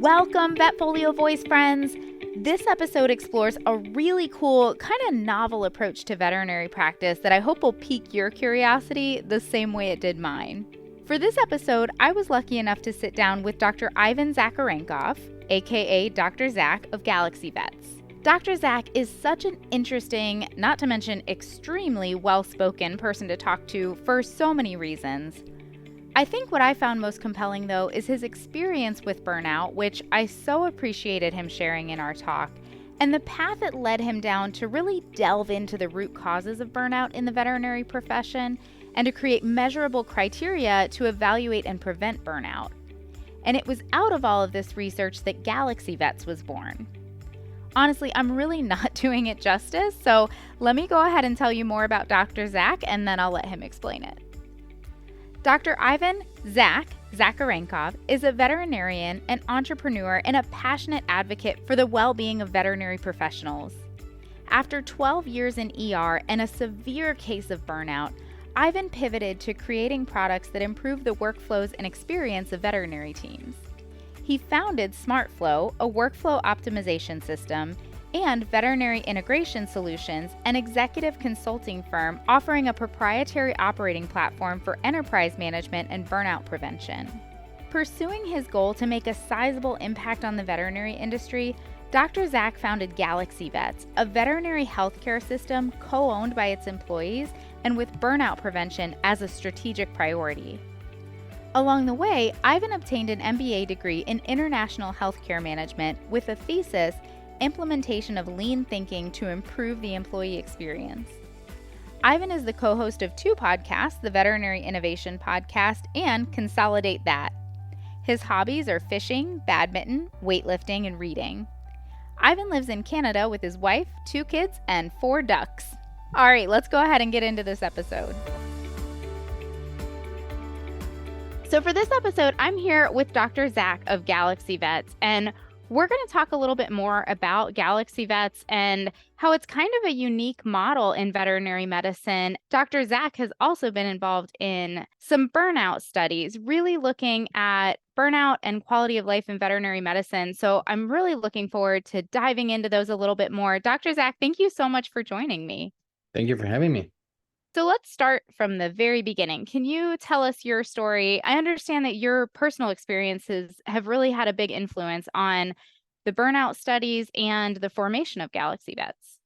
Welcome, VetFolio Voice friends. This episode explores a really cool, kind of novel approach to veterinary practice that I hope will pique your curiosity the same way it did mine. For this episode, I was lucky enough to sit down with Dr. Ivan Zakharenkov, aka Dr. Zach of Galaxy Vets. Dr. Zach is such an interesting, not to mention extremely well-spoken person to talk to for so many reasons. I think what I found most compelling, though, is his experience with burnout, which I so appreciated him sharing in our talk, and the path it led him down to really delve into the root causes of burnout in the veterinary profession and to create measurable criteria to evaluate and prevent burnout. And it was out of all of this research that Galaxy Vets was born. Honestly, I'm really not doing it justice, so let me go ahead and tell you more about Dr. Zach, and then I'll let him explain it. Dr. Ivan Zakharenkov is a veterinarian, an entrepreneur, and a passionate advocate for the well-being of veterinary professionals. After 12 years in ER and a severe case of burnout, Ivan pivoted to creating products that improve the workflows and experience of veterinary teams. He founded SmartFlow, a workflow optimization system, and Veterinary Integration Solutions, an executive consulting firm offering a proprietary operating platform for enterprise management and burnout prevention. Pursuing his goal to make a sizable impact on the veterinary industry, Dr. Zach founded Galaxy Vets, a veterinary healthcare system co-owned by its employees and with burnout prevention as a strategic priority. Along the way, Ivan obtained an MBA degree in international healthcare management with a thesis, Implementation of Lean Thinking to Improve the Employee Experience. Ivan is the co-host of two podcasts, the Veterinary Innovation Podcast and Consolidate That. His hobbies are fishing, badminton, weightlifting, and reading. Ivan lives in Canada with his wife, 2 kids, and 4 ducks. All right, let's go ahead and get into this episode. So for this episode, I'm here with Dr. Zach of Galaxy Vets, and we're going to talk a little bit more about Galaxy Vets and how it's kind of a unique model in veterinary medicine. Dr. Zach has also been involved in some burnout studies, really looking at burnout and quality of life in veterinary medicine. So I'm really looking forward to diving into those a little bit more. Dr. Zach, thank you so much for joining me. Thank you for having me. So let's start from the very beginning. Can you tell us your story? I understand that your personal experiences have really had a big influence on the burnout studies and the formation of Galaxy Vets.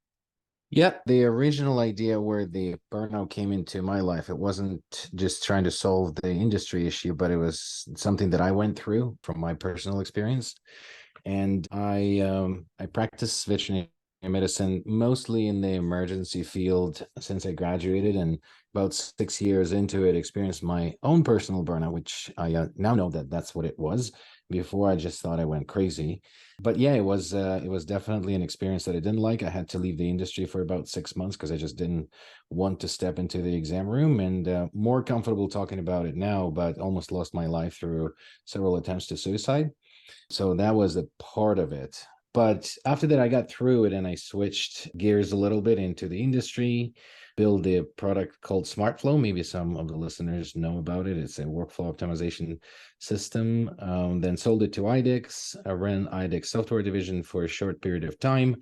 Yeah, the original idea where the burnout came into my life, it wasn't just trying to solve the industry issue, but it was something that I went through from my personal experience. And I practice veterinary medicine mostly in the emergency field since I graduated, and about 6 years into it, experienced my own personal burnout, which I now know that that's what it was. Before, I just thought I went crazy. But yeah, it was definitely an experience that I didn't like. I had to leave the industry for about 6 months because I just didn't want to step into the exam room, and more comfortable talking about it now, but almost lost my life through several attempts to suicide. So that was a part of it. But after that, I got through it and I switched gears a little bit into the industry, built a product called SmartFlow. Maybe some of the listeners know about it. It's a workflow optimization system. Then sold it to IDEX. I ran IDEX software division for a short period of time.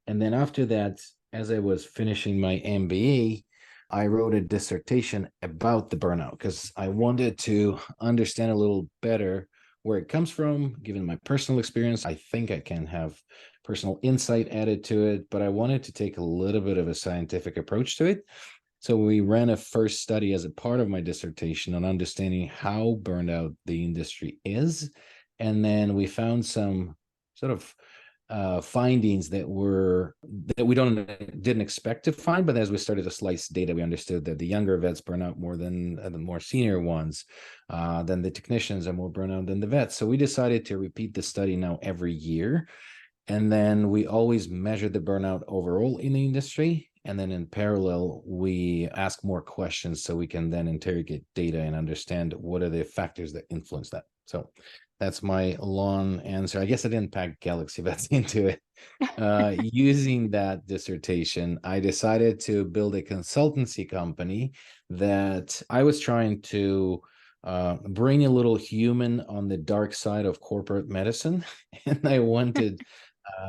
And then after that, as I was finishing my MBA, I wrote a dissertation about the burnout because I wanted to understand a little better where it comes from. Given my personal experience, I think I can have personal insight added to it, but I wanted to take a little bit of a scientific approach to it. So we ran a first study as a part of my dissertation on understanding how burned out the industry is. And then we found some sort of findings that we didn't expect to find, but as we started to slice data, we understood that the younger vets burn out more than the more senior ones, then the technicians are more burnout than the vets. So we decided to repeat the study now every year, and then we always measure the burnout overall in the industry, and then in parallel we ask more questions so we can then interrogate data and understand what are the factors that influence that. So that's my long answer. I guess I didn't pack Galaxy Vets into it. Using that dissertation, I decided to build a consultancy company that I was trying to bring a little human on the dark side of corporate medicine. And I wanted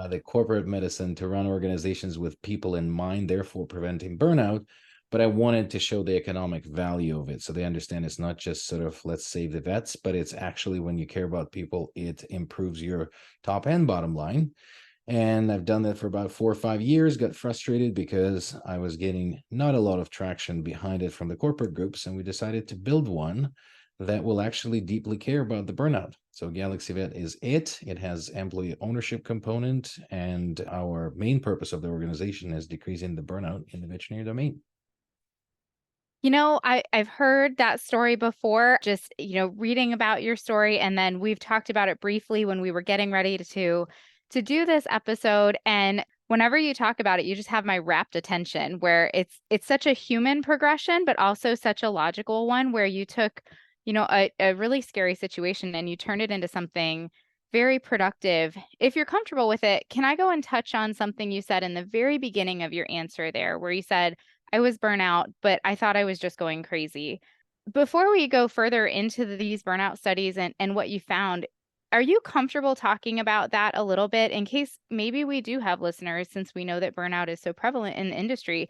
the corporate medicine to run organizations with people in mind, therefore preventing burnout. But I wanted to show the economic value of it. So they understand it's not just sort of, let's save the vets, but it's actually, when you care about people, it improves your top and bottom line. And I've done that for about 4 or 5 years, got frustrated because I was getting not a lot of traction behind it from the corporate groups. And we decided to build one that will actually deeply care about the burnout. So Galaxy Vet is it. It has employee ownership component. And our main purpose of the organization is decreasing the burnout in the veterinary domain. I've heard that story before, just, reading about your story. And then we've talked about it briefly when we were getting ready to do this episode. And whenever you talk about it, you just have my rapt attention, where it's such a human progression, but also such a logical one, where you took, a really scary situation and you turned it into something very productive. If you're comfortable with it, can I go and touch on something you said in the very beginning of your answer there, where you said, I was burnout, but I thought I was just going crazy. Before we go further into these burnout studies and what you found, are you comfortable talking about that a little bit, in case maybe we do have listeners, since we know that burnout is so prevalent in the industry,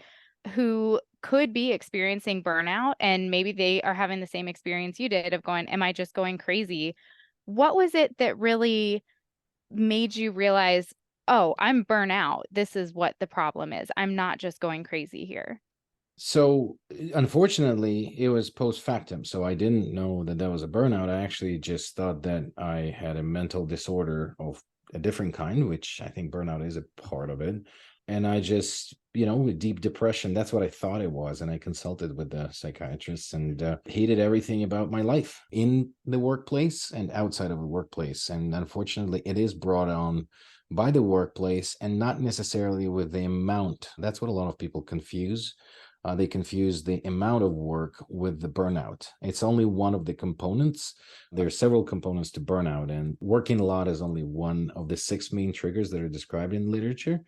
who could be experiencing burnout, and maybe they are having the same experience you did of going, am I just going crazy? What was it that really made you realize, oh, I'm burnout. This is what the problem is. I'm not just going crazy here. So unfortunately, it was post factum. So I didn't know that that was a burnout. I actually just thought that I had a mental disorder of a different kind, which I think burnout is a part of it. And I just, with deep depression, that's what I thought it was. And I consulted with the psychiatrist and hated everything about my life in the workplace and outside of the workplace. And unfortunately, it is brought on by the workplace and not necessarily with the amount. That's what a lot of people confuse. They confuse the amount of work with the burnout. It's only one of the components. There are several components to burnout, and working a lot is only one of the 6 main triggers that are described in literature.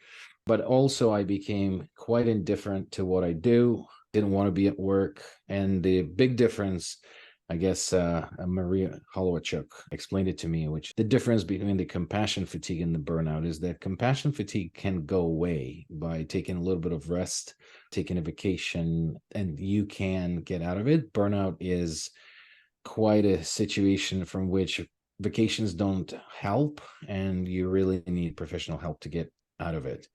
But also, I became quite indifferent to what I do, didn't want to be at work. And the big difference, I guess, Maria Holowachuk explained it to me, which the difference between the compassion fatigue and the burnout is that compassion fatigue can go away by taking a little bit of rest, taking a vacation, and you can get out of it. Burnout is quite a situation from which vacations don't help, and you really need professional help to get out of it.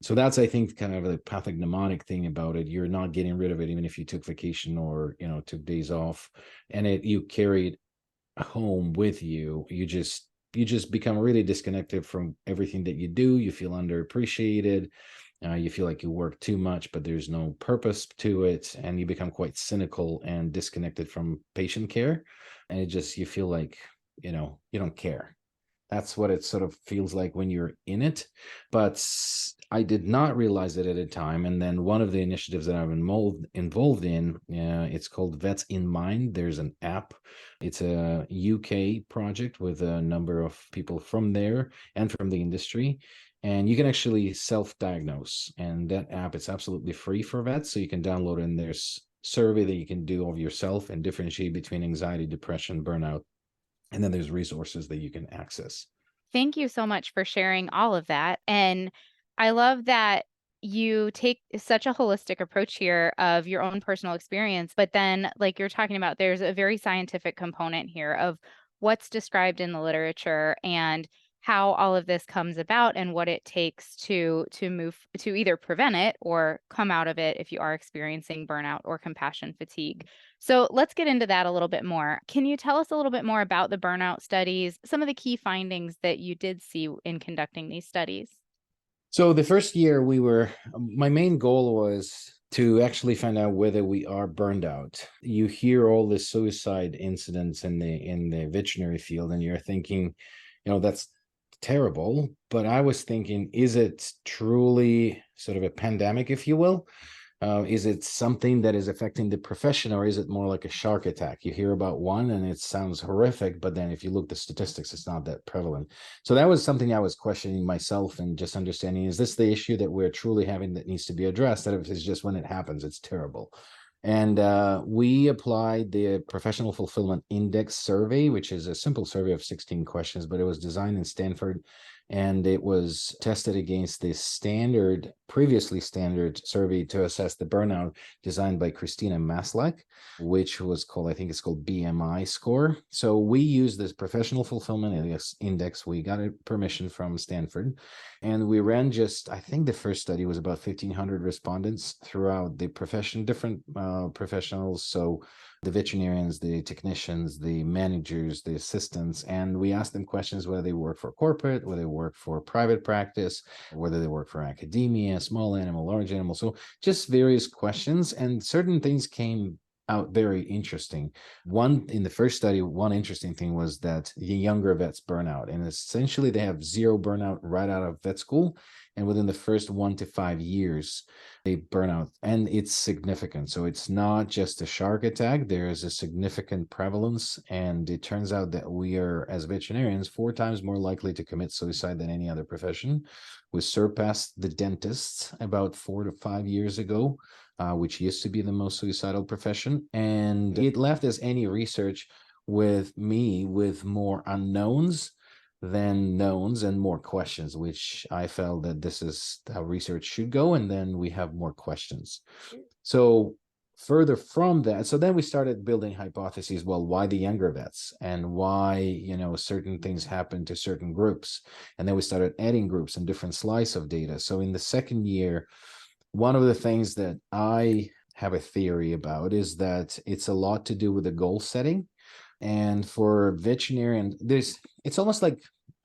So that's, I think, kind of the pathognomonic thing about it. You're not getting rid of it, even if you took vacation or, took days off, and you carry it home with you. You just become really disconnected from everything that you do. You feel underappreciated. You feel like you work too much, but there's no purpose to it. And you become quite cynical and disconnected from patient care. And you feel like, you don't care. That's what it sort of feels like when you're in it. But I did not realize it at a time. And then one of the initiatives that I'm involved in, it's called Vets in Mind. There's an app. It's a UK project with a number of people from there and from the industry. And you can actually self-diagnose. And that app, it's absolutely free for vets. So you can download it, and there's survey that you can do of yourself and differentiate between anxiety, depression, burnout. And then there's resources that you can access. Thank you so much for sharing all of that. And I love that you take such a holistic approach here of your own personal experience, but then, like you're talking about, there's a very scientific component here of what's described in the literature and how all of this comes about and what it takes to move to either prevent it or come out of it if you are experiencing burnout or compassion fatigue. So let's get into that a little bit more. Can you tell us a little bit more about the burnout studies, some of the key findings that you did see in conducting these studies? So the first year my main goal was to actually find out whether we are burned out. You hear all the suicide incidents in the veterinary field, and you're thinking, that's terrible. But I was thinking, is it truly sort of a pandemic, if you will? Is it something that is affecting the profession, or is it more like a shark attack? You hear about one and it sounds horrific, but then if you look at the statistics, it's not that prevalent. So that was something I was questioning myself, and just understanding, is this the issue that we're truly having that needs to be addressed? That if it's just when it happens, it's terrible. And we applied the Professional Fulfillment Index survey, which is a simple survey of 16 questions, but it was designed in Stanford, and it was tested against the previously standard survey to assess the burnout designed by Christina Maslach, which was called, I think it's called BMI score. So we used this Professional Fulfillment Index. We got a permission from Stanford, and we ran I think the first study was about 1,500 respondents throughout the profession, different professionals. So the veterinarians, the technicians, the managers, the assistants, and we asked them questions whether they work for corporate, whether they work for private practice, whether they work for academia, small animal, large animal. So just various questions, and certain things came out very interesting. In the first study, one interesting thing was that the younger vets burn out, and essentially they have zero burnout right out of vet school. And within the first 1 to 5 years, they burn out, and it's significant. So it's not just a shark attack. There is a significant prevalence. And it turns out that we are, as veterinarians, 4 times more likely to commit suicide than any other profession. We surpassed the dentists about 4 to 5 years ago, which used to be the most suicidal profession. And it left us any research with more unknowns than knowns and more questions, which I felt that this is how research should go. And then we have more questions. So further from that, so then we started building hypotheses. Well, why the younger vets, and why, certain things happen to certain groups? And then we started adding groups and different slice of data. So in the second year, one of the things that I have a theory about is that it's a lot to do with the goal setting. And for veterinarian, it's almost like,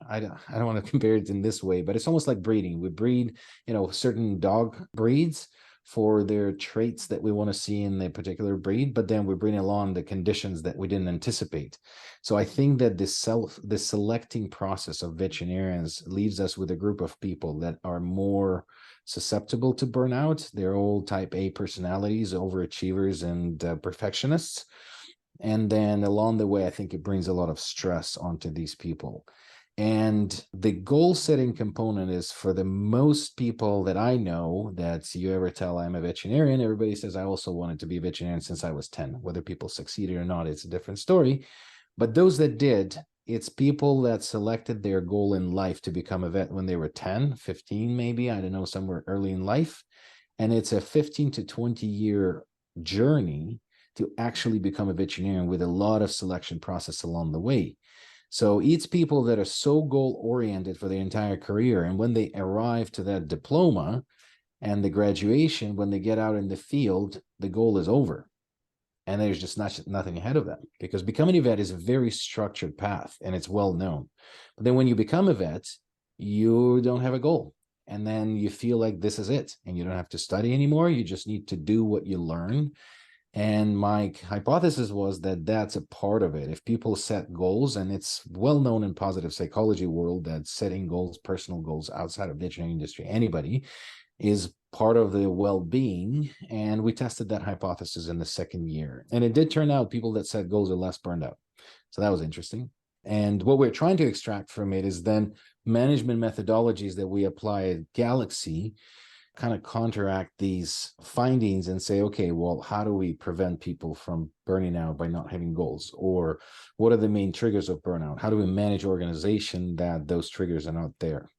I don't want to compare it in this way, but it's almost like breeding. We breed, certain dog breeds for their traits that we want to see in the particular breed, but then we bring along the conditions that we didn't anticipate. So I think that the selecting process of veterinarians leaves us with a group of people that are more susceptible to burnout. They're all type A personalities, overachievers, and perfectionists. And then along the way, I think it brings a lot of stress onto these people. And the goal setting component is, for the most people that I know, that you ever tell I'm a veterinarian, everybody says, I also wanted to be a veterinarian since I was 10. Whether people succeeded or not, it's a different story. But those that did, it's people that selected their goal in life to become a vet when they were 10, 15, maybe, I don't know, somewhere early in life. And it's a 15 to 20 year journey to actually become a veterinarian, with a lot of selection process along the way. So it's people that are so goal-oriented for their entire career. And when they arrive to that diploma and the graduation, when they get out in the field, the goal is over. And there's just nothing ahead of them, because becoming a vet is a very structured path and it's well known. But then when you become a vet, you don't have a goal. And then you feel like this is it. And you don't have to study anymore. You just need to do what you learn. And my hypothesis was that that's a part of it. If people set goals, and it's well known in positive psychology world that setting goals, personal goals outside of veterinary industry, anybody, is part of the well-being. And we tested that hypothesis in the second year. And it did turn out people that set goals are less burned out. So that was interesting. And what we're trying to extract from it is then management methodologies that we apply at Galaxy kind of counteract these findings and say, okay, well, how do we prevent people from burning out by not having goals? Or what are the main triggers of burnout? How do we manage organization that those triggers are not there?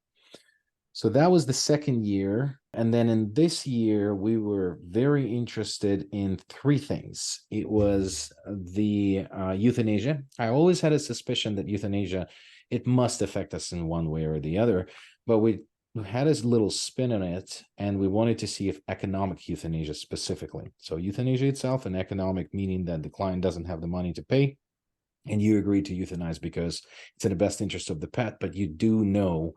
So that was the second year. And then in this year, we were very interested in 3 things. It was the euthanasia. I always had a suspicion that euthanasia, it must affect us in one way or the other, but we had a little spin on it, and we wanted to see if economic euthanasia specifically. So euthanasia itself, and economic meaning that the client doesn't have the money to pay, and you agree to euthanize because it's in the best interest of the pet, but you do know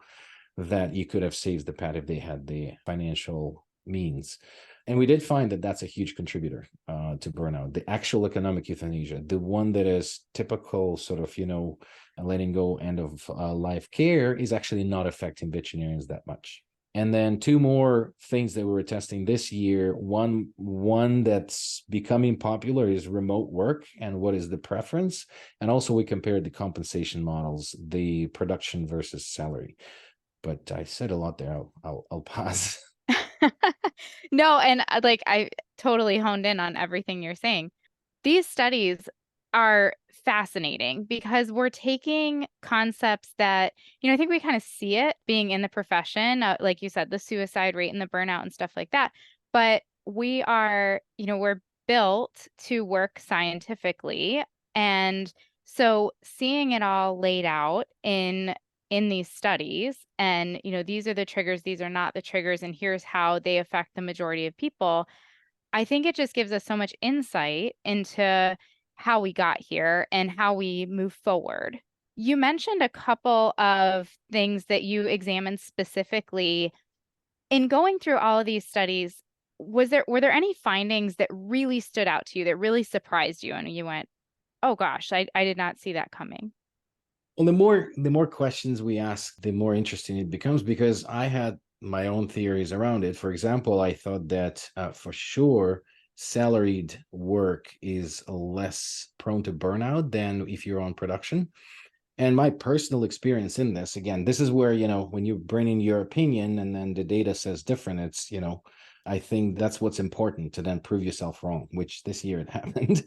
that you could have saved the pet if they had the financial means. And we did find that that's a huge contributor to burnout. The actual economic euthanasia, the one that is typical sort of, letting go end of life care, is actually not affecting veterinarians that much. And then 2 more things that we were testing this year. One that's becoming popular is remote work, and what is the preference. And also we compared the compensation models, the production versus salary. But I said a lot there. I'll pause. No, and like I totally honed in on everything you're saying. These studies are fascinating because we're taking concepts that, I think we kind of see it being in the profession, like you said, the suicide rate and the burnout and stuff like that. But we are, we're built to work scientifically. And so seeing it all laid out in these studies and, these are the triggers, these are not the triggers, and here's how they affect the majority of people. I think it just gives us so much insight into how we got here and how we move forward. You mentioned a couple of things that you examined specifically. In going through all of these studies, were there any findings that really stood out to you, that really surprised you, and you went, "Oh gosh, I did not see that coming." Well, the more questions we ask, the more interesting it becomes, because I had my own theories around it. For example, I thought that for sure salaried work is less prone to burnout than if you're on production. And my personal experience in this, again, this is where, when you bring in your opinion and then the data says different, it's, I think that's what's important, to then prove yourself wrong, which this year it happened.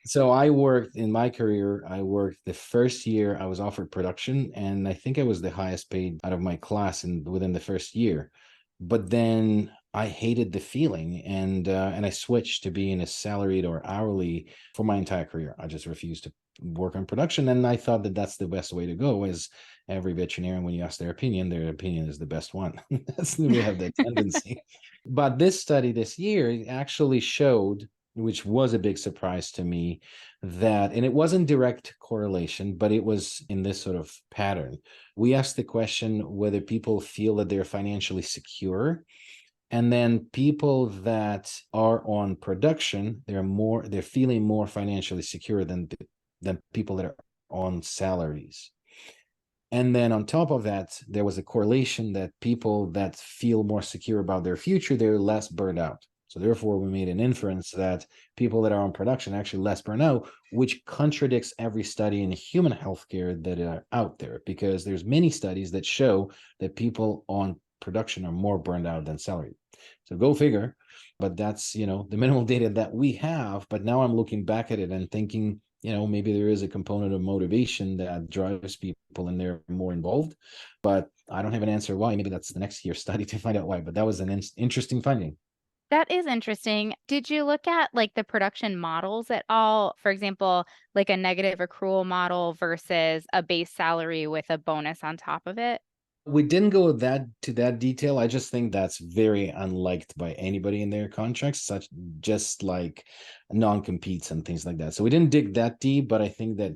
So I worked in my career, I worked the first year I was offered production, and I think I was the highest paid out of my class within the first year. But then I hated the feeling, and I switched to being a salaried or hourly for my entire career. I just refused to work on production, and I thought that that's the best way to go. As every veterinarian, when you ask their opinion is the best one. We have that tendency. But this study this year actually showed, which was a big surprise to me, that, and it wasn't direct correlation, but it was in this sort of pattern. We asked the question whether people feel that they're financially secure, and then people that are on production, they're feeling more financially secure than people that are on salaries. And then on top of that, there was a correlation that people that feel more secure about their future, they're less burned out. So therefore, we made an inference that people that are on production are actually less burned out, which contradicts every study in human healthcare that are out there, because there's many studies that show that people on production are more burned out than salary. So go figure. But that's, the minimal data that we have. But now I'm looking back at it and thinking, maybe there is a component of motivation that drives people and they're more involved. But I don't have an answer why. Maybe that's the next year's study to find out why. But that was an interesting finding. That is interesting. Did you look at like the production models at all? For example, like a negative accrual model versus a base salary with a bonus on top of it? We didn't go to that detail. I just think that's very unliked by anybody in their contracts, such just like non-competes and things like that. So we didn't dig that deep, but I think that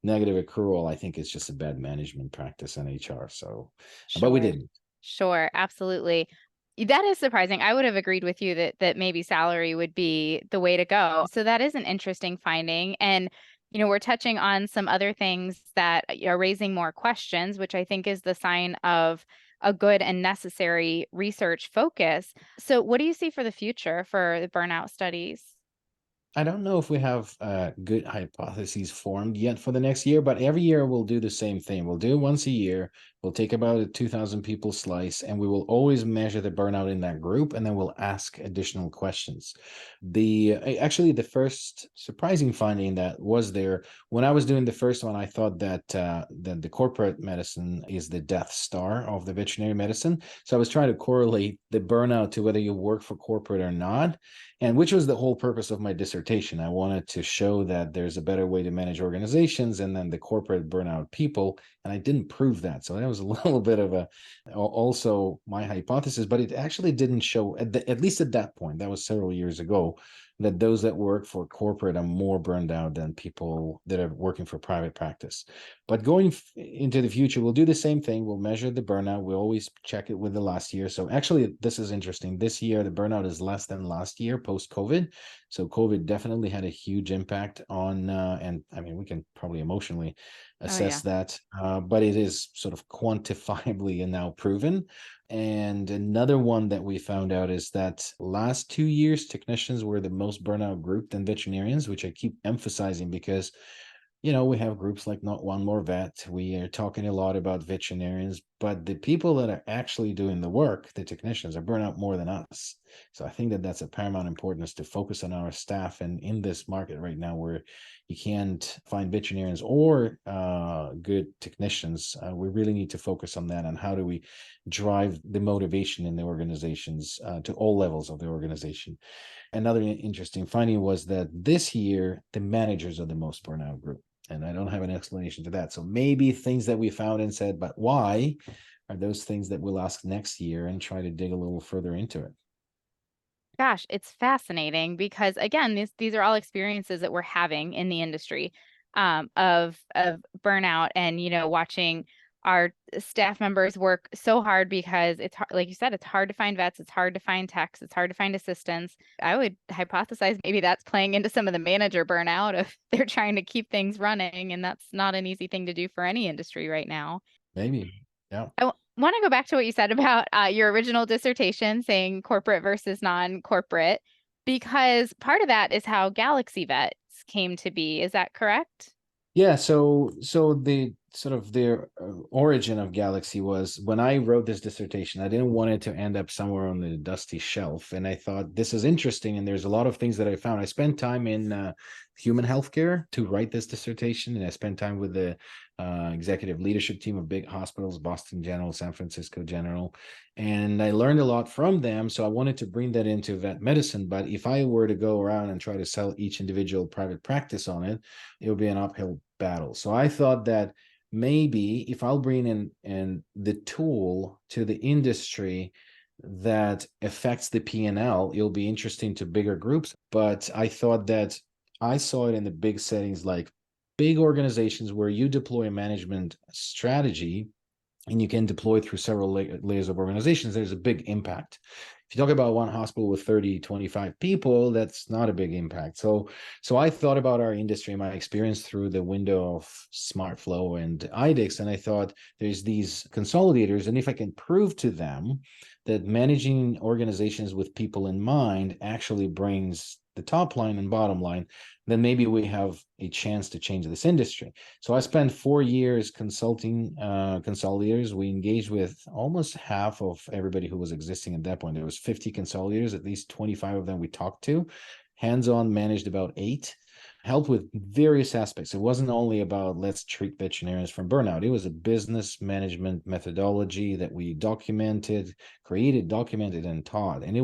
negative accrual, I think, is just a bad management practice in HR. So, but we Sure. didn't. Sure, absolutely. That is surprising. I would have agreed with you that maybe salary would be the way to go. So that is an interesting finding. And, we're touching on some other things that are raising more questions, which I think is the sign of a good and necessary research focus. So what do you see for the future for the burnout studies? I don't know if we have good hypotheses formed yet for the next year, but every year we'll do the same thing. We'll do it once a year. We'll take about a 2,000 people slice, and we will always measure the burnout in that group, and then we'll ask additional questions. The first surprising finding that was there when I was doing the first one, I thought that the corporate medicine is the death star of the veterinary medicine. So I was trying to correlate the burnout to whether you work for corporate or not, and which was the whole purpose of my dissertation. I wanted to show that there's a better way to manage organizations and then the corporate burnout people, and I didn't prove that. So that was a little bit of also my hypothesis, but it actually didn't show, at least at that point, that was several years ago, that those that work for corporate are more burned out than people that are working for private practice. But going into the future, we'll do the same thing. We'll measure the burnout. We'll always check it with the last year. So actually, this is interesting. This year, the burnout is less than last year post-COVID. So COVID definitely had a huge impact on, and I mean, we can probably emotionally Oh, yeah. assess that, but it is sort of quantifiably and now proven. And another one that we found out is that last 2 years, technicians were the most burnout group than veterinarians, which I keep emphasizing because we have groups like Not One More Vet. We are talking a lot about veterinarians, but the people that are actually doing the work, the technicians, are burnt out more than us. So I think that that's a paramount importance to focus on our staff. And in this market right now, where you can't find veterinarians or good technicians, we really need to focus on that. And how do we drive the motivation in the organizations to all levels of the organization? Another interesting finding was that this year, the managers are the most burnout group. And I don't have an explanation to that. So maybe things that we found and said, but why are those things that we'll ask next year and try to dig a little further into it? Gosh, it's fascinating because again, these are all experiences that we're having in the industry of burnout and watching our staff members work so hard because it's hard, like you said, it's hard to find vets, it's hard to find techs, it's hard to find assistants. I would hypothesize maybe that's playing into some of the manager burnout if they're trying to keep things running, and that's not an easy thing to do for any industry right now. Maybe. Yeah. Want to go back to what you said about your original dissertation saying corporate versus non-corporate, because part of that is how Galaxy Vets came to be. Is that correct? Yeah, so the sort of the origin of Galaxy was when I wrote this dissertation, I didn't want it to end up somewhere on the dusty shelf. And I thought this is interesting. And there's a lot of things that I found. I spent time in human healthcare to write this dissertation. And I spent time with the executive leadership team of big hospitals, Boston General, San Francisco General. And I learned a lot from them. So I wanted to bring that into vet medicine. But if I were to go around and try to sell each individual private practice on it, it would be an uphill battle. So I thought that maybe if I'll bring in the tool to the industry that affects the P&L, it'll be interesting to bigger groups. But I thought that I saw it in the big settings, like big organizations where you deploy a management strategy and you can deploy through several layers of organizations. There's a big impact. If you talk about one hospital with 30, 25 people, that's not a big impact. So I thought about our industry, my experience through the window of SmartFlow and IDEX, and I thought there's these consolidators, and if I can prove to them that managing organizations with people in mind actually brings the top line and bottom line, then maybe we have a chance to change this industry. So I spent 4 years consulting consolidators. We engaged with almost half of everybody who was existing at that point. There was 50 consolidators, at least 25 of them we talked to. Hands-on managed about 8, helped with various aspects. It wasn't only about let's treat veterinarians from burnout. It was a business management methodology that we created, documented, and taught. And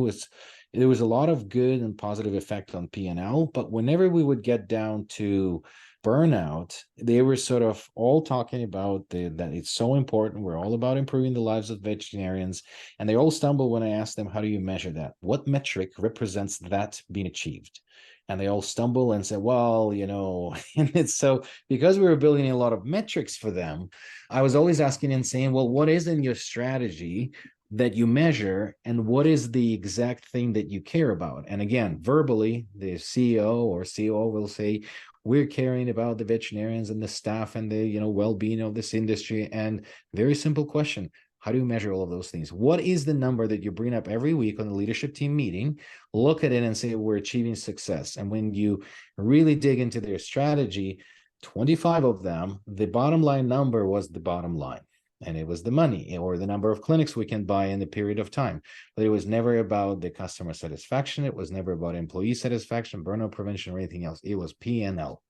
there was a lot of good and positive effect on P&L, but whenever we would get down to burnout, they were sort of all talking about that it's so important. We're all about improving the lives of veterinarians. And they all stumble when I ask them, how do you measure that? What metric represents that being achieved? And they all stumble and say, well, and it's so because we were building a lot of metrics for them, I was always asking and saying, well, what is in your strategy that you measure, and what is the exact thing that you care about? And again, verbally, the CEO or COO will say, we're caring about the veterinarians and the staff and the well-being of this industry. And very simple question: how do you measure all of those things? What is the number that you bring up every week on the leadership team meeting? Look at it and say, we're achieving success. And when you really dig into their strategy, 25 of them, the bottom line number was the bottom line. And it was the money or the number of clinics we can buy in the period of time. But it was never about the customer satisfaction. It was never about employee satisfaction, burnout prevention, or anything else. It was P&L.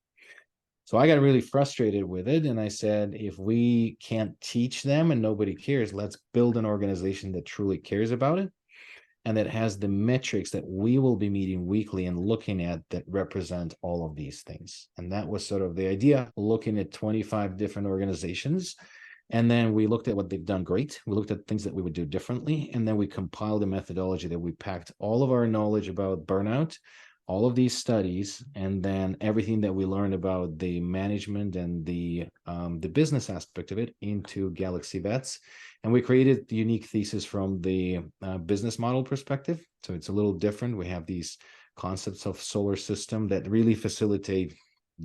So I got really frustrated with it. And I said, if we can't teach them and nobody cares, let's build an organization that truly cares about it and that has the metrics that we will be meeting weekly and looking at that represent all of these things. And that was sort of the idea, looking at 25 different organizations. And then we looked at what they've done great. We looked at things that we would do differently. And then we compiled a methodology that we packed all of our knowledge about burnout, all of these studies, and then everything that we learned about the management and the business aspect of it into Galaxy Vets. And we created the unique thesis from the business model perspective. So it's a little different. We have these concepts of solar system that really facilitate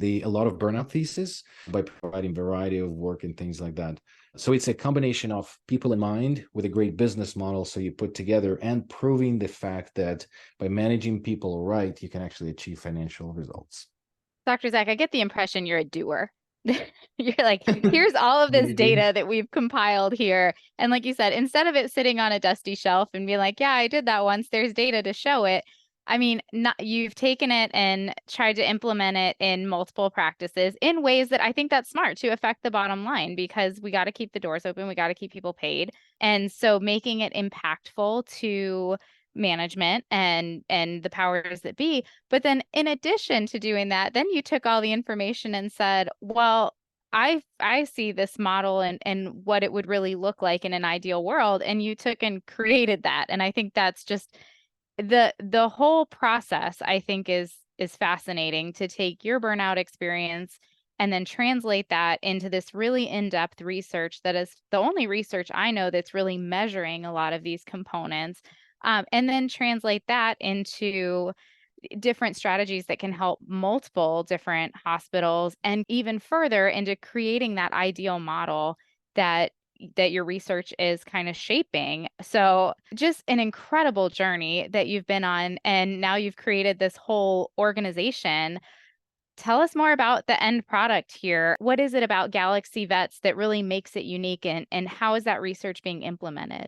a lot of burnout thesis by providing variety of work and things like that. So it's a combination of people in mind with a great business model. So you put together and proving the fact that by managing people right, you can actually achieve financial results. Dr. Zach, I get the impression you're a doer. You're like, here's all of this Maybe. data that we've compiled here. And like you said, instead of it sitting on a dusty shelf and be like, yeah, I did that once, there's data to show it. I mean, not, you've taken it and tried to implement it in multiple practices in ways that I think that's smart to affect the bottom line because we got to keep the doors open, we got to keep people paid. And so making it impactful to management and the powers that be. But then in addition to doing that, then you took all the information and said, well, I see this model and what it would really look like in an ideal world. And you took and created that. And I think that's just the whole process, I think, is fascinating to take your burnout experience and then translate that into this really in-depth research that is the only research I know that's really measuring a lot of these components. And then translate that into different strategies that can help multiple different hospitals and even further into creating that ideal model that your research is kind of shaping. So just an incredible journey that you've been on and now you've created this whole organization. Tell us more about the end product here. What is it about Galaxy Vets that really makes it unique and how is that research being implemented?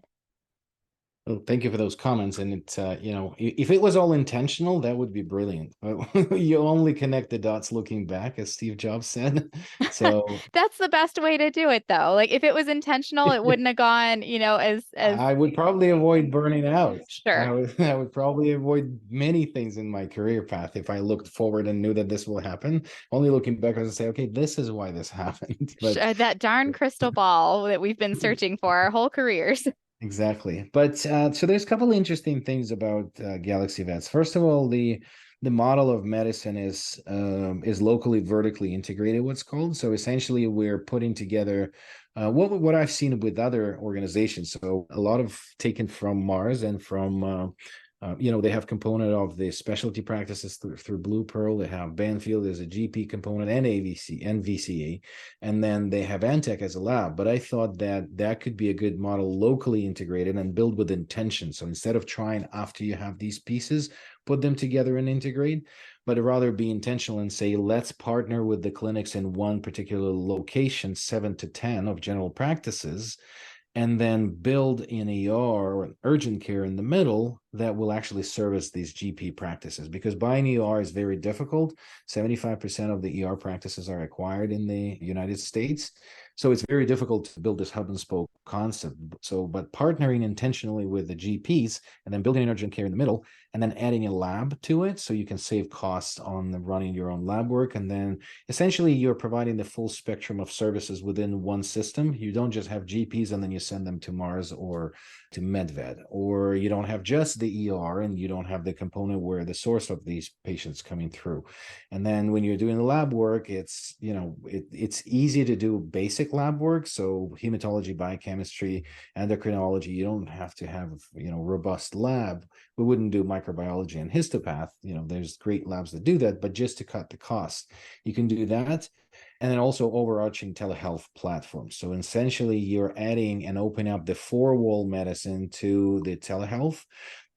Well, thank you for those comments. And it's, if it was all intentional, that would be brilliant. But you only connect the dots looking back, as Steve Jobs said. So That's the best way to do it though. Like if it was intentional, it wouldn't have gone, as I would probably avoid burning out. sure. I would probably avoid many things in my career path if I looked forward and knew that this will happen. Only looking back, I would say, okay, this is why this happened. But That darn crystal ball that we've been searching for our whole careers. exactly. But so there's a couple of interesting things about Galaxy Vets. First of all, the model of medicine is locally vertically integrated, what's called. So essentially, we're putting together what I've seen with other organizations. So a lot of taken from Mars and from they have component of the specialty practices through Blue Pearl. They have Banfield, there's a GP component and AVC and VCA, and then they have Antec as a lab. But I thought that could be a good model locally integrated and build with intention. So instead of trying after you have these pieces, put them together and integrate, but rather be intentional and say, let's partner with the clinics in one particular location, 7 to 10 of general practices, and then build an ER or an urgent care in the middle that will actually service these GP practices. Because buying ER is very difficult. 75% of the ER practices are acquired in the United States. So it's very difficult to build this hub and spoke concept. So, but partnering intentionally with the GPs and then building an urgent care in the middle and then adding a lab to it so you can save costs on running your own lab work. And then essentially you're providing the full spectrum of services within one system. You don't just have GPs and then you send them to Mars or to MedVet, or you don't have just the ER and you don't have the component where the source of these patients coming through. And then when you're doing the lab work, it's it's easy to do basic lab work. So hematology, biochemistry, endocrinology, you don't have to have robust lab. We wouldn't do microbiology and histopath. There's great labs that do that, but just to cut the cost, you can do that. And then also overarching telehealth platforms. So essentially, you're adding and opening up the four-wall medicine to the telehealth.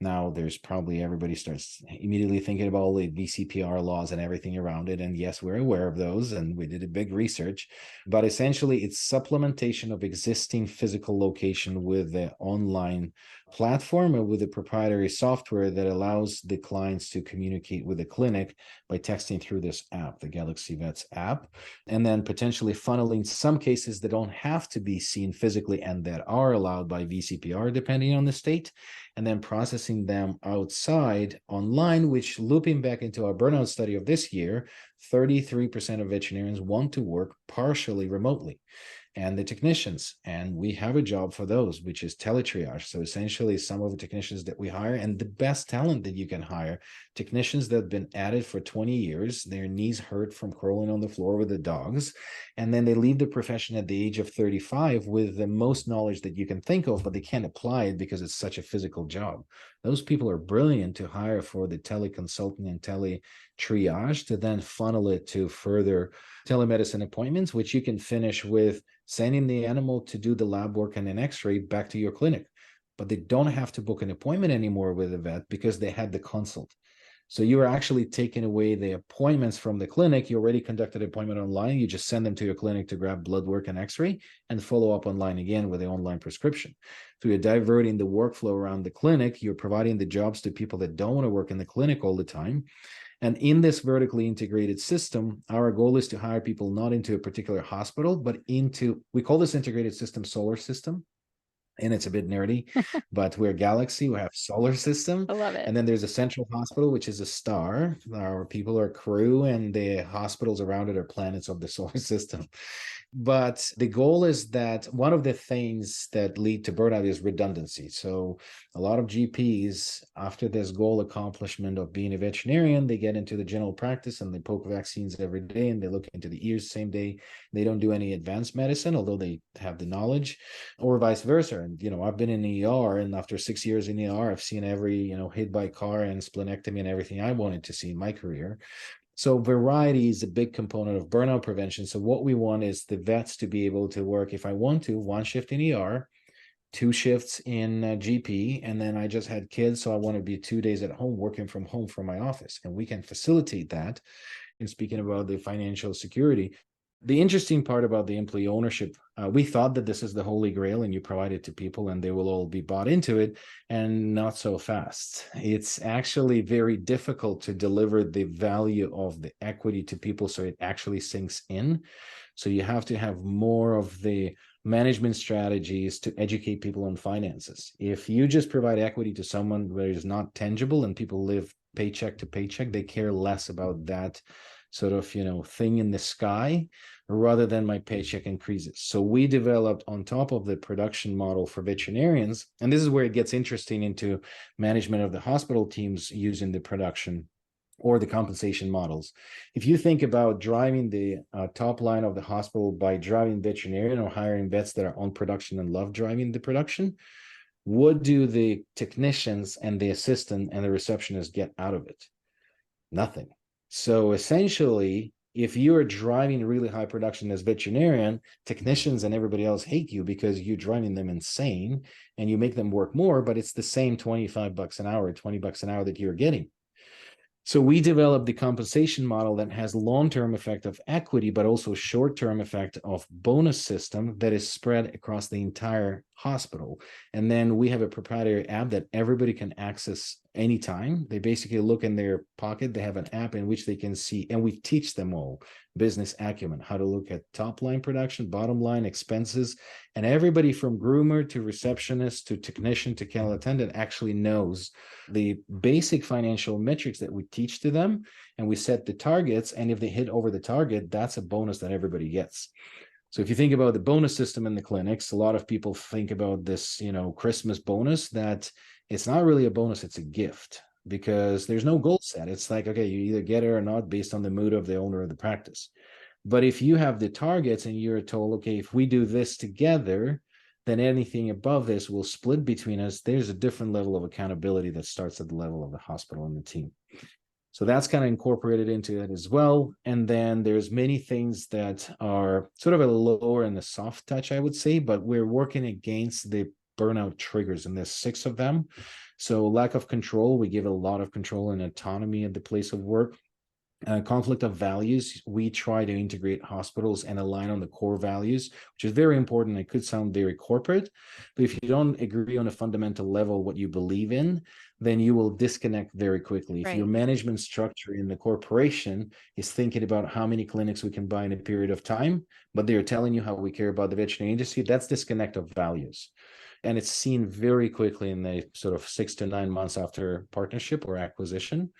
Now, there's probably everybody starts immediately thinking about all the VCPR laws and everything around it. And yes, we're aware of those, and we did a big research. But essentially, it's supplementation of existing physical location with the online platform and with a proprietary software that allows the clients to communicate with the clinic by texting through this app, the Galaxy Vets app, and then potentially funneling some cases that don't have to be seen physically and that are allowed by VCPR, depending on the state, and then processing them outside online, which, looping back into our burnout study of this year, 33% of veterinarians want to work partially remotely, and the technicians. And we have a job for those, which is teletriage. So essentially, some of the technicians that we hire, and the best talent that you can hire, technicians that have been at it for 20 years, their knees hurt from crawling on the floor with the dogs. And then they leave the profession at the age of 35 with the most knowledge that you can think of, but they can't apply it because it's such a physical job. Those people are brilliant to hire for the teleconsulting and teletriage to then funnel it to further telemedicine appointments, which you can finish with sending the animal to do the lab work and an x-ray back to your clinic. But they don't have to book an appointment anymore with a vet because they had the consult. So you are actually taking away the appointments from the clinic. You already conducted an appointment online. You just send them to your clinic to grab blood work and x-ray and follow up online again with the online prescription. So you're diverting the workflow around the clinic. You're providing the jobs to people that don't want to work in the clinic all the time. And in this vertically integrated system, our goal is to hire people not into a particular hospital, but into, we call this integrated system solar system. And it's a bit nerdy, but we're a galaxy. We have solar system, I love it. and then there's a central hospital, which is a star. Our people are crew, and the hospitals around it are planets of the solar system. But the goal is that one of the things that lead to burnout is redundancy. So a lot of GPs, after this goal accomplishment of being a veterinarian, they get into the general practice and they poke vaccines every day and they look into the ears same day. They don't do any advanced medicine, although they have the knowledge, or vice versa. And, I've been in the ER, and after 6 years in the ER, I've seen every, hit by car and splenectomy and everything I wanted to see in my career. So variety is a big component of burnout prevention. So what we want is the vets to be able to work, if I want to, 1 shift in ER, 2 shifts in GP, and then I just had kids, so I want to be 2 days at home working from home from my office. And we can facilitate that. And speaking about the financial security, the interesting part about the employee ownership, we thought that this is the holy grail and you provide it to people and they will all be bought into it, and not so fast. It's actually very difficult to deliver the value of the equity to people so it actually sinks in. So you have to have more of the management strategies to educate people on finances. If you just provide equity to someone where it's not tangible and people live paycheck to paycheck, they care less about that sort of thing in the sky rather than my paycheck increases. So we developed on top of the production model for veterinarians, and this is where it gets interesting into management of the hospital teams using the production or the compensation models. If you think about driving the top line of the hospital by driving veterinarian or hiring vets that are on production and love driving the production, what do the technicians and the assistant and the receptionist get out of it? Nothing. So essentially, if you are driving really high production as veterinarian, technicians and everybody else hate you because you're driving them insane and you make them work more, but it's the same $25 an hour, $20 an hour that you're getting. So we developed the compensation model that has long-term effect of equity, but also short-term effect of bonus system that is spread across the entire hospital. And then we have a proprietary app that everybody can access anytime. They basically look in their pocket. They have an app in which they can see, and we teach them all business acumen, how to look at top line production, bottom line expenses, and everybody from groomer to receptionist to technician to kennel attendant actually knows the basic financial metrics that we teach to them, and we set the targets. And if they hit over the target, that's a bonus that everybody gets. So if you think about the bonus system in the clinics, a lot of people think about this, Christmas bonus, that it's not really a bonus, it's a gift, because there's no goal set. It's like, okay, you either get it or not based on the mood of the owner of the practice. But if you have the targets and you're told, okay, if we do this together, then anything above this will split between us, there's a different level of accountability that starts at the level of the hospital and the team. So that's kind of incorporated into it as well. And then there's many things that are sort of a lower and a soft touch, I would say, but we're working against the burnout triggers, and there's 6 of them. So lack of control, we give a lot of control and autonomy at the place of work. Conflict of values, we try to integrate hospitals and align on the core values, which is very important. It could sound very corporate, but if you don't agree on a fundamental level what you believe in, then you will disconnect very quickly. If your management structure in the corporation is thinking about how many clinics we can buy in a period of time, but they're telling you how we care about the veterinary industry, that's disconnect of values. And it's seen very quickly in the sort of 6 to 9 months after partnership or acquisition.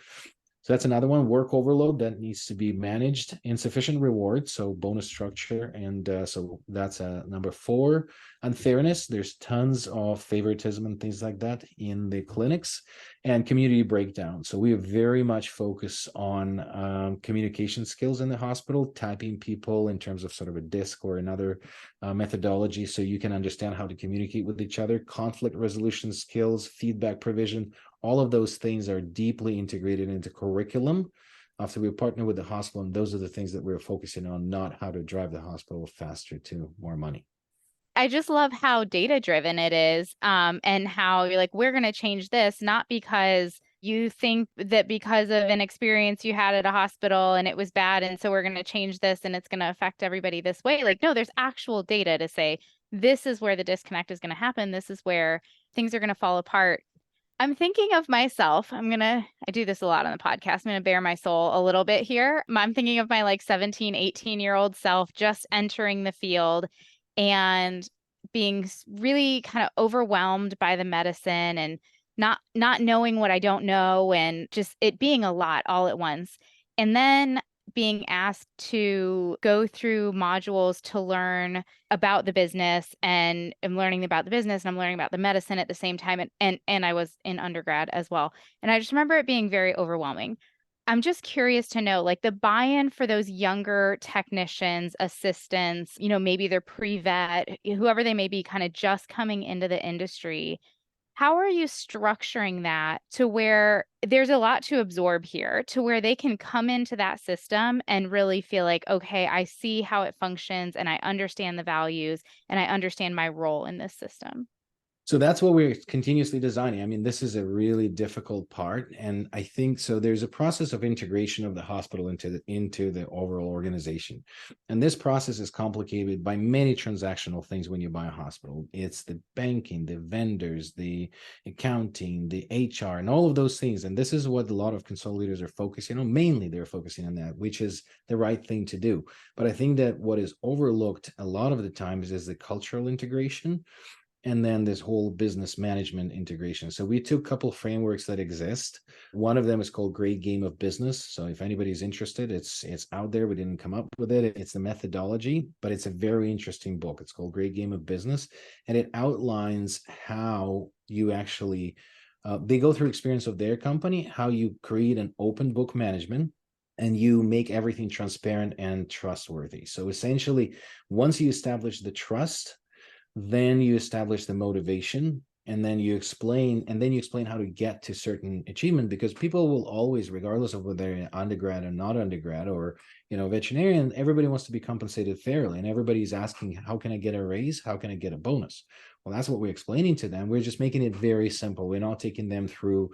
So that's another one, work overload that needs to be managed, insufficient reward, so bonus structure. And so that's number 4. Unfairness, there's tons of favoritism and things like that in the clinics, and community breakdown. So we very much focus on communication skills in the hospital, typing people in terms of sort of a disc or another methodology so you can understand how to communicate with each other, conflict resolution skills, feedback provision. All of those things are deeply integrated into curriculum after we partner with the hospital. And those are the things that we're focusing on, not how to drive the hospital faster to more money. I just love how data driven it is, and how you're like, we're going to change this, not because you think that because of an experience you had at a hospital and it was bad, and so we're going to change this and it's going to affect everybody this way. Like, no, there's actual data to say this is where the disconnect is going to happen. This is where things are going to fall apart. I'm thinking of myself. I do this a lot on the podcast. I'm going to bare my soul a little bit here. I'm thinking of my like 17, 18-year-old self just entering the field and being really kind of overwhelmed by the medicine and not knowing what I don't know, and just it being a lot all at once. And then being asked to go through modules to learn about the business, and I'm learning about the business and I'm learning about the medicine at the same time. And I was in undergrad as well. And I just remember it being very overwhelming. I'm just curious to know, like, the buy-in for those younger technicians, assistants, maybe they're pre-vet, whoever they may be, kind of just coming into the industry. How are you structuring that to where there's a lot to absorb here, to where they can come into that system and really feel like, okay, I see how it functions and I understand the values and I understand my role in this system? So that's what we're continuously designing. I mean, this is a really difficult part. And I think so there's a process of integration of the hospital into the overall organization. And this process is complicated by many transactional things when you buy a hospital. It's the banking, the vendors, the accounting, the HR, and all of those things. And this is what a lot of consolidators are focusing on. Mainly they're focusing on that, which is the right thing to do. But I think that what is overlooked a lot of the times is the cultural integration, and then this whole business management integration. So we took a couple frameworks that exist. One of them is called Great Game of Business. So if anybody's interested, it's out there. We didn't come up with it. It's the methodology, but it's a very interesting book. It's called Great Game of Business, and it outlines how you actually they go through experience of their company, how you create an open book management and you make everything transparent and trustworthy. So essentially, once you establish the trust, then you establish the motivation, and then you explain how to get to certain achievement, because people will always, regardless of whether they're undergrad or not undergrad, or veterinarian, everybody wants to be compensated fairly, and everybody's asking, how can I get a raise, how can I get a bonus? Well, that's what we're explaining to them. We're just making it very simple. We're not taking them through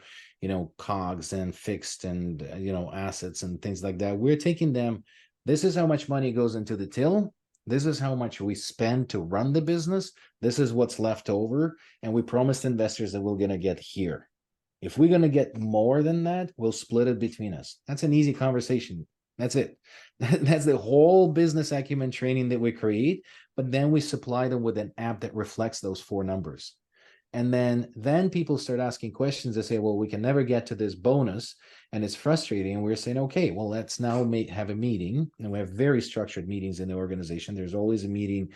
cogs and fixed and assets and things like that. We're taking them, this is how much money goes into the till, this is how much we spend to run the business. This is what's left over. And we promised investors that we're going to get here. If we're going to get more than that, we'll split it between us. That's an easy conversation. That's it. That's the whole business acumen training that we create. But then we supply them with an app that reflects those four numbers. And then people start asking questions. They say, well, we can never get to this bonus, and it's frustrating. And we're saying, okay, well, let's now have a meeting. And we have very structured meetings in the organization. There's always a meeting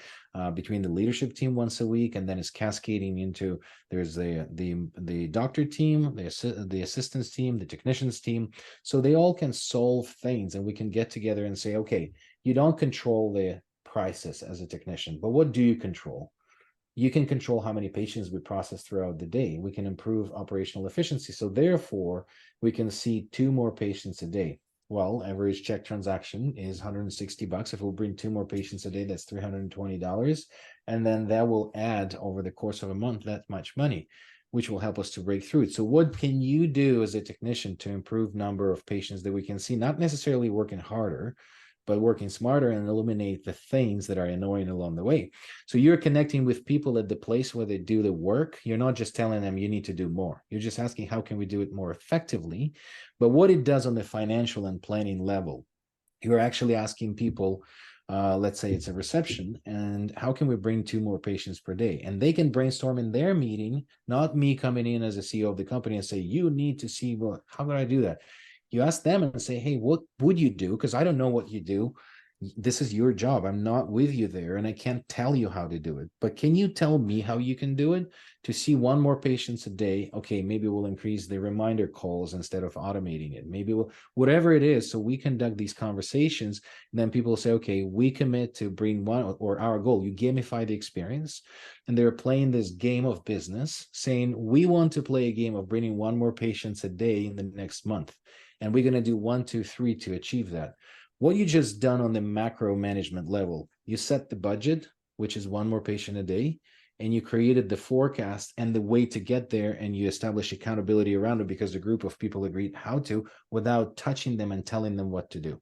between the leadership team once a week, and then it's cascading into, there's the doctor team, the assistants team, the technicians team. So they all can solve things, and we can get together and say, okay, you don't control the prices as a technician, but what do you control? You can control how many patients we process throughout the day. We can improve operational efficiency. So therefore, we can see 2 more patients a day. Well, average check transaction is $160. If we'll bring 2 more patients a day, that's $320. And then that will add over the course of a month that much money, which will help us to break through it. So what can you do as a technician to improve number of patients that we can see, not necessarily working harder, but working smarter, and eliminate the things that are annoying along the way? So you're connecting with people at the place where they do the work. You're not just telling them you need to do more. You're just asking, how can we do it more effectively? But what it does on the financial and planning level, you're actually asking people, let's say it's a reception, and how can we bring 2 more patients per day? And they can brainstorm in their meeting, not me coming in as a CEO of the company and say, you need to see, well, how can I do that? You ask them and say, hey, what would you do? Because I don't know what you do. This is your job. I'm not with you there, and I can't tell you how to do it. But can you tell me how you can do it? To see 1 more patients a day, okay, maybe we'll increase the reminder calls instead of automating it. Maybe we'll, whatever it is. So we conduct these conversations, and then people say, okay, we commit to bring 1, or our goal, you gamify the experience. And they're playing this game of business, saying, we want to play a game of bringing 1 more patients a day in the next month. And we're going to do 1, 2, 3 to achieve that. What you just done on the macro management level, you set the budget, which is 1 more patient a day. and you created the forecast and the way to get there, and you establish accountability around it because a group of people agreed how to, without touching them and telling them what to do.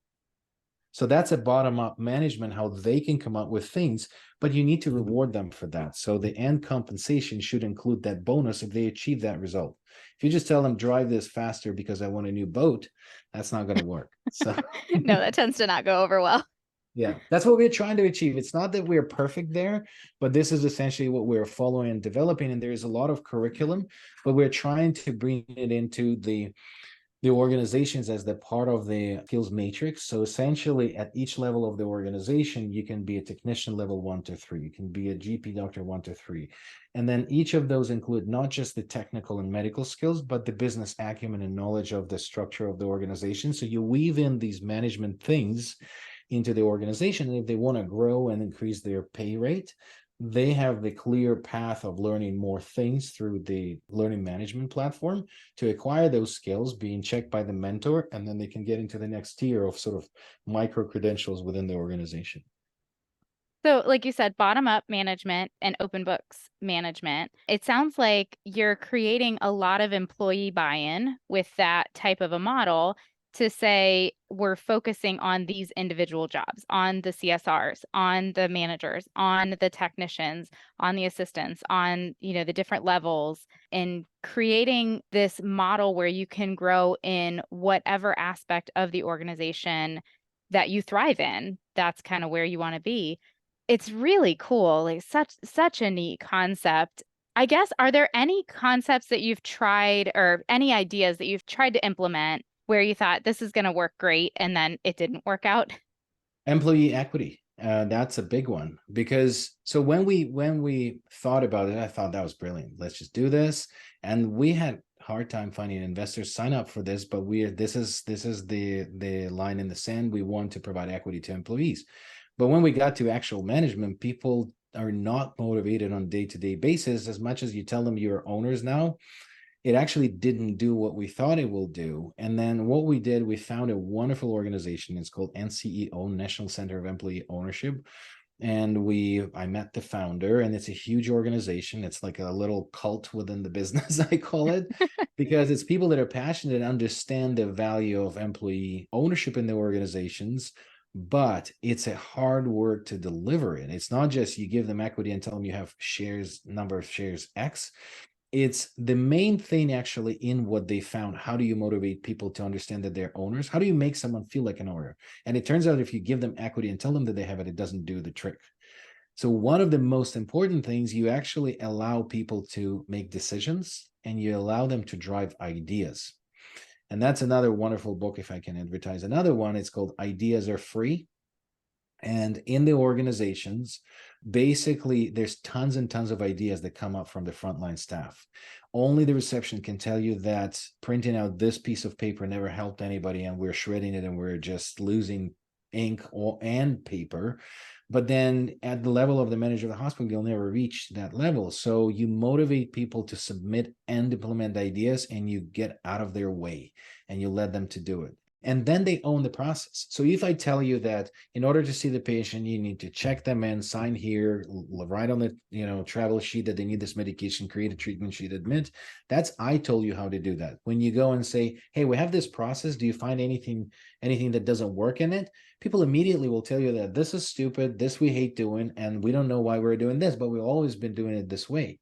So that's a bottom-up management, how they can come up with things, but you need to reward them for that. So the end compensation should include that bonus if they achieve that result. If you just tell them drive this faster because I want a new boat, that's not going to work. So No, that tends to not go over well. yeah, that's what we're trying to achieve. It's not that we're perfect there, but this is essentially what we're following and developing. And there's a lot of curriculum, but we're trying to bring it into the organizations as the part of the skills matrix. So essentially at each level of the organization, you can be a technician level 1 to 3, you can be a GP doctor 1 to 3. And then each of those include not just the technical and medical skills, but the business acumen and knowledge of the structure of the organization. So you weave in these management things into the organization. And if they want to grow and increase their pay rate, they have the clear path of learning more things through the learning management platform to acquire those skills, being checked by the mentor, and then they can get into the next tier of sort of micro credentials within the organization. So, like you said, bottom up management and open books management. It sounds like you're creating a lot of employee buy in with that type of a model to say we're focusing on these individual jobs, on the CSRs, on the managers, on the technicians, on the assistants, on the different levels, and creating this model where you can grow in whatever aspect of the organization that you thrive in. That's kind of where you want to be. It's really cool, like such a neat concept. I guess, are there any concepts that you've tried or any ideas that you've tried to implement where you thought this is going to work great and then it didn't work out? Employee equity. That's a big one, because so when we thought about it, I thought that was brilliant. Let's just do this. And we had hard time finding investors sign up for this, but this is the line in the sand. We want to provide equity to employees. But when we got to actual management, people are not motivated on a day-to-day basis. As much as you tell them you're owners now, it actually didn't do what we thought it will do. And then what we did, we found a wonderful organization. It's called NCEO, National Center of Employee Ownership. And I met the founder, and it's a huge organization. It's like a little cult within the business, I call it, because it's people that are passionate and understand the value of employee ownership in their organizations. But it's a hard work to deliver it. It's not just you give them equity and tell them you have shares, number of shares X. It's the main thing actually in what they found. How do you motivate people to understand that they're owners? How do you make someone feel like an owner? And it turns out if you give them equity and tell them that they have it, it doesn't do the trick. So one of the most important things, you actually allow people to make decisions and you allow them to drive ideas. And that's another wonderful book, if I can advertise another one. It's called Ideas Are Free. And in the organizations, basically, there's tons and tons of ideas that come up from the frontline staff. Only the reception can tell you that printing out this piece of paper never helped anybody, and we're shredding it and we're just losing ink and paper. But then at the level of the manager of the hospital, you'll never reach that level. So you motivate people to submit and implement ideas, and you get out of their way and you let them to do it. And then they own the process. So if I tell you that in order to see the patient, you need to check them in, sign here, write on the travel sheet that they need this medication, create a treatment sheet, admit, I told you how to do that. When you go and say, hey, we have this process, do you find anything that doesn't work in it? People immediately will tell you that this is stupid, this we hate doing, and we don't know why we're doing this, but we've always been doing it this way.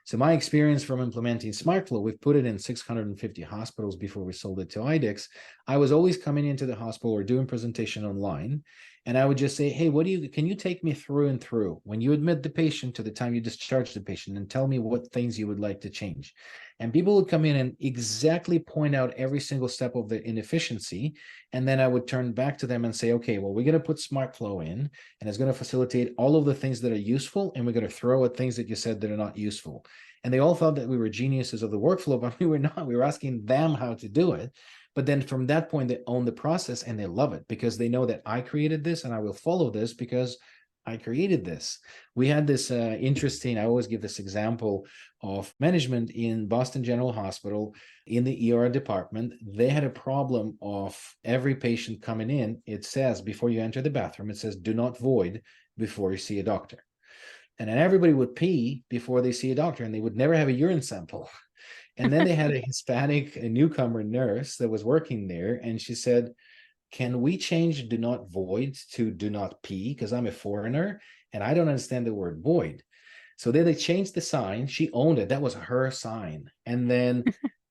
So my experience from implementing SmartFlow, we've put it in 650 hospitals before we sold it to IDEX. I was always coming into the hospital or doing presentation online, and I would just say, hey, can you take me through and through when you admit the patient to the time you discharge the patient, and tell me what things you would like to change. And people would come in and exactly point out every single step of the inefficiency. And then I would turn back to them and say, okay, well, we're going to put SmartFlow in, and it's going to facilitate all of the things that are useful. And we're going to throw at things that you said that are not useful. And they all thought that we were geniuses of the workflow, but we were not. We were asking them how to do it. But then from that point, they own the process and they love it because they know that I created this and I will follow this because I created this. We had this interesting, I always give this example of management in Boston General Hospital in the ER department. They had a problem of every patient coming in. It says, before you enter the bathroom, it says, do not void before you see a doctor. And then everybody would pee before they see a doctor, and they would never have a urine sample. And then they had a Hispanic, a newcomer nurse that was working there, and she said, can we change do not void to do not pee? Because I'm a foreigner and I don't understand the word void. So then they changed the sign. She owned it. That was her sign. And then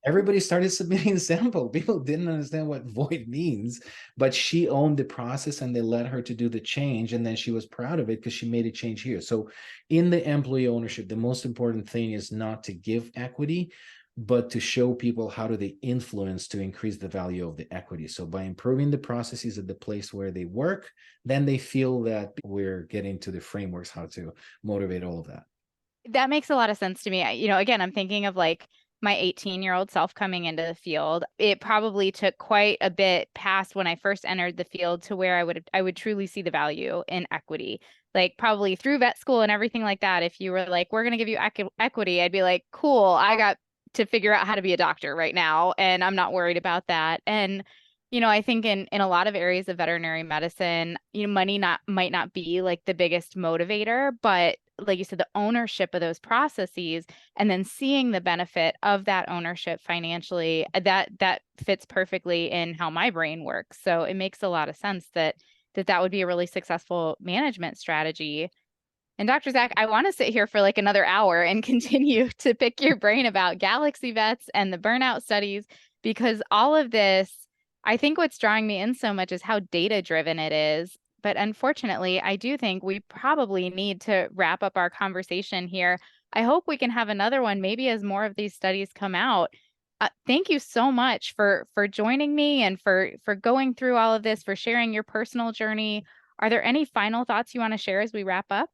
everybody started submitting sample. People didn't understand what void means, but she owned the process and they let her to do the change. And then she was proud of it because she made a change here. So in the employee ownership, the most important thing is not to give equity, but to show people how do they influence to increase the value of the equity. So by improving the processes at the place where they work, then they feel that we're getting to the frameworks, how to motivate all of that. That makes a lot of sense to me. Again, I'm thinking of like my 18-year-old self coming into the field. It probably took quite a bit past when I first entered the field to where I would truly see the value in equity. Like probably through vet school and everything like that. If you were like, we're going to give you equity, I'd be like, cool, I got to figure out how to be a doctor right now, and I'm not worried about that. And I think in a lot of areas of veterinary medicine, money might not be like the biggest motivator, but like you said, the ownership of those processes and then seeing the benefit of that ownership financially, that fits perfectly in how my brain works. So it makes a lot of sense that would be a really successful management strategy. And Dr. Zach, I want to sit here for like another hour and continue to pick your brain about Galaxy Vets and the burnout studies, because all of this, I think what's drawing me in so much is how data driven it is. But unfortunately, I do think we probably need to wrap up our conversation here. I hope we can have another one, maybe as more of these studies come out. Thank you so much for joining me and for going through all of this, for sharing your personal journey. Are there any final thoughts you want to share as we wrap up?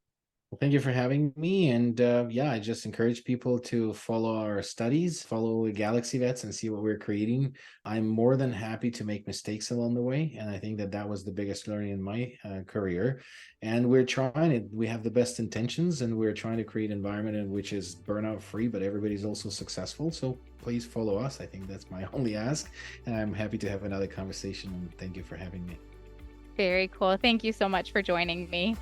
Well, thank you for having me. And yeah, I just encourage people to follow our studies, follow Galaxy Vets, and see what we're creating. I'm more than happy to make mistakes along the way. And I think that was the biggest learning in my career. And we're trying it. We have the best intentions, and we're trying to create an environment in which is burnout free, but everybody's also successful. So please follow us. I think that's my only ask. And I'm happy to have another conversation. And thank you for having me. Very cool. Thank you so much for joining me.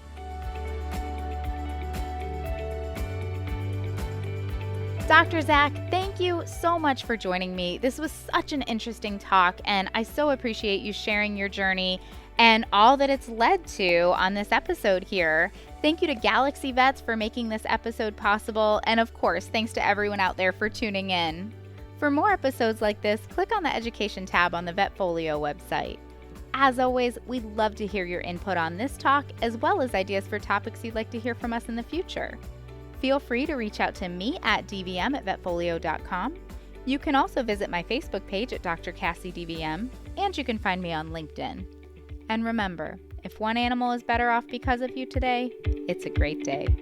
Dr. Zach, thank you so much for joining me. This was such an interesting talk, and I so appreciate you sharing your journey and all that it's led to on this episode here. Thank you to Galaxy Vets for making this episode possible, and of course, thanks to everyone out there for tuning in. For more episodes like this, click on the Education tab on the VetFolio website. As always, we'd love to hear your input on this talk, as well as ideas for topics you'd like to hear from us in the future. Feel free to reach out to me at dvm@vetfolio.com. You can also visit my Facebook page at Dr. Cassi DVM, and you can find me on LinkedIn. And remember, if one animal is better off because of you today, it's a great day.